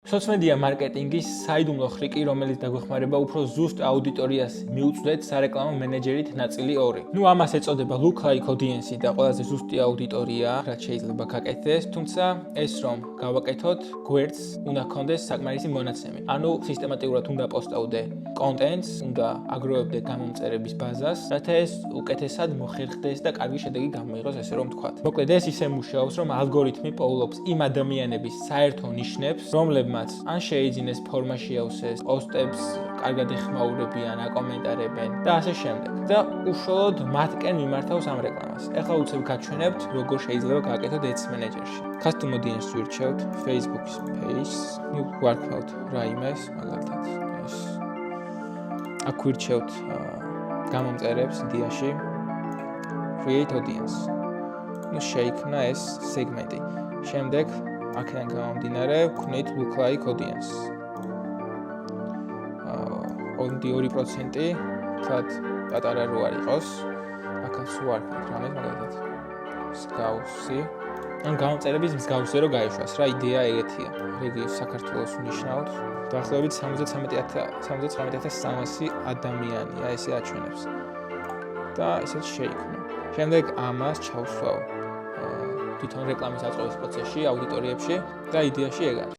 სოციომედია მარკეტინგის საიდუმლო ხრიკი, რომელიც დაგვეხმარება უფრო ზუსტ აუდიტორიას მიუწვდეთ სარეკლამო მენეჯერით ნაწილი 2. ამას ეწოდება look-like audience და ყველაზე ზუსტი აუდიტორია, რაც შეიძლება გაკეთდეს, თუმცა ეს რომ გავაკეთოთ, გვერდს უნდა გქონდეს საკმარისი მონაცემი. ანუ სისტემატურად უნდა პოსტავდე კონტენტს, უნდა აგროვებდე გამომწერების ბაზას, რათა ეს უკეთესად მოხერხდეს და კარგი შედეგი გამოიღოს, ესე რომ ვთქვათ. მოკლედ ეს ისე მუშაობს, რომ ალგორითმი პოულობს იმ ადამიანების საერთო ნიშნებს, რომლებმაც ან შეიძინეს ფორმაში ავსეს, პოსტებს კარგად ეხმაურებიან, აკომენტარებენ და ასე შემდეგ. და უშუალოდ მათკენ მიმართავს ამ რეკლამას. ეხლა უცებ გაჩვენებთ, როგორ შეიძლება გააკეთოთ Ads Manager-ში. Custom audience ვირჩევთ, Facebook-ის page, ვარქმევთ რაიმეს, მაგალითად ეს. აქ ვირჩევთ გამომწერებს იდეაში create audience. შეიქმნა ეს სეგმენტი. შემდეგ აქედან გამომდინარე ვქნით look-like audience. 2% თათ პატარა რო არ იყოს, აქაც ვარქმევთ რამეს მაგალითად მსგავსი. ან გამომწერების მსგავსი რო გაიშვას, რა იდეა ეგეთია. რეგიონი საქართველოს ვნიშნავთ. დაახლოებით 79300 ადამიანია ესე აჩვენებს. და ესეც შეიქმნა. შემდეგ ამას ჩავსვავ თვითონ რეკლამის აწყობის პროცესში, აუდიტორიებში და იდეაში ეგ არის.